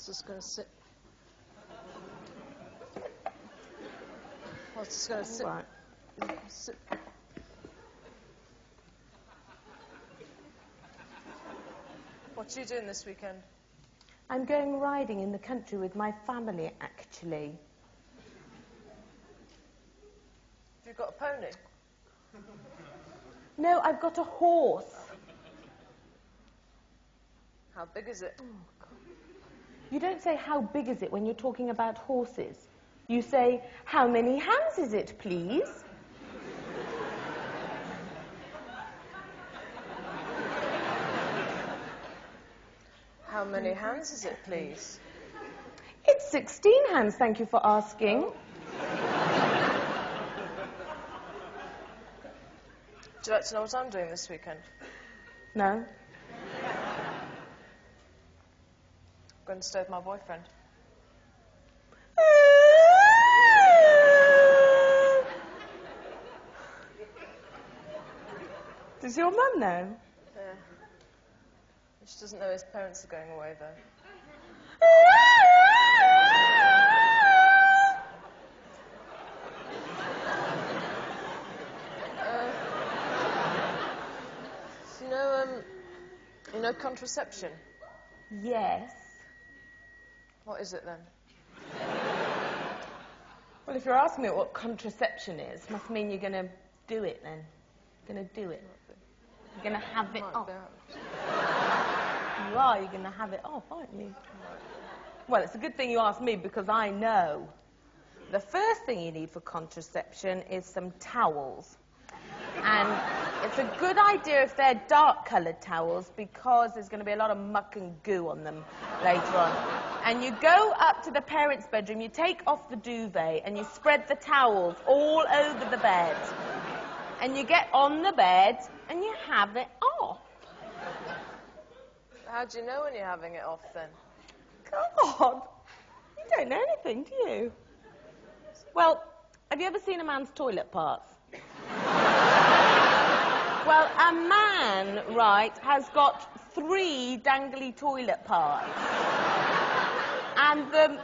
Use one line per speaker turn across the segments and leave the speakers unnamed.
just going to sit. I was just going to sit.
Right.
Sit. What are you doing this weekend?
I'm going riding in the country with my family, actually.
Have you got a pony?
No, I've got a horse.
How big is it?
Oh, God. You don't say how big is it when you're talking about horses. You say, how many hands is it, please?
How many hands is it, please?
It's 16 hands, thank you for asking.
Oh. Would you like to know what I'm doing this weekend?
No.
I'm going to stay with my boyfriend.
Does your mum know?
Yeah. She doesn't know his parents are going away, though. You know contraception?
Yes.
What is it then?
Well, if you're asking me what contraception is, must mean you're going to do it then. You're going to do it. You're going to have it off. You are, you're going to have it off, aren't you? Well, it's a good thing you asked me because I know. The first thing you need for contraception is some towels. And it's a good idea if they're dark-coloured towels because there's going to be a lot of muck and goo on them later on. And you go up to the parents' bedroom, you take off the duvet and you spread the towels all over the bed. And you get on the bed and you have it off.
How do you know when you're having it off, then?
God, you don't know anything, do you? Well, have you ever seen a man's toilet parts? Well, a man, right, has got 3 dangly toilet parts. And the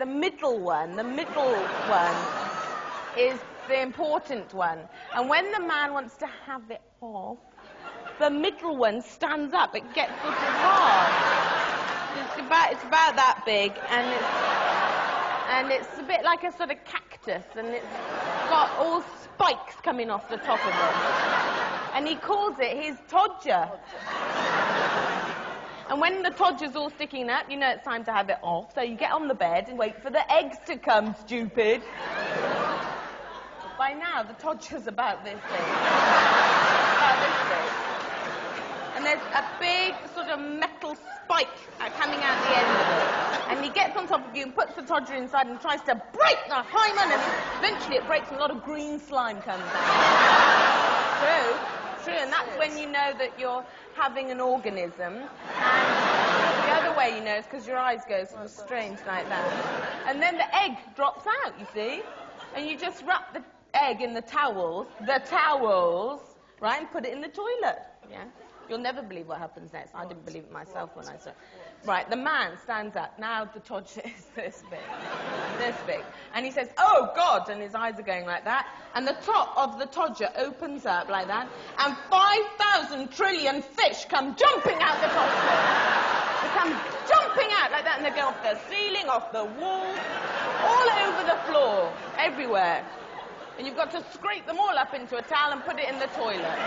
middle one is the important one. And when the man wants to have it off, the middle one stands up. It gets sort of hard. It's about that big, and it's a bit like a sort of cactus, and it's got all spikes coming off the top of it. And he calls it his todger. And when the todger's all sticking up, you know it's time to have it off. So you get on the bed and wait for the eggs to come, stupid. By now, the todger's about this big. About this big. And there's a big sort of metal spike coming out the end of it. And he gets on top of you and puts the todger inside and tries to break the hymen, and eventually it breaks and a lot of green slime comes out. True, and that's when you know that you're having an organism. And the other way you know is because your eyes go sort of strange like that. And then the egg drops out, you see. And you just wrap the egg in the towels, right, and put it in the toilet. Yeah. You'll never believe what happens next. I didn't believe it myself when I saw it. Right, the man stands up. Now the todger is this big. And he says, oh, God, and his eyes are going like that. And the top of the todger opens up like that, and 5,000 trillion fish come jumping out the top of it. They come jumping out like that, and they go off the ceiling, off the walls, all over the floor, everywhere. And you've got to scrape them all up into a towel and put it in the toilet.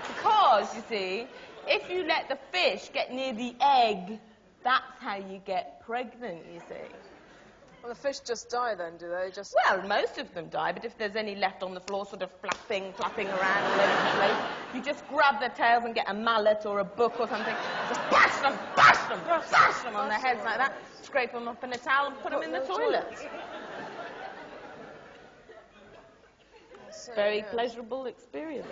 Because, you see, if you let the fish get near the egg, that's how you get pregnant, you see.
Well, the fish just die then, do they?
Well, most of them die, but if there's any left on the floor sort of flapping around all over the place, you just grab their tails and get a mallet or a book or something, just bash them on their heads like that, scrape them up in a towel and put them in the toilet. Very pleasurable experience.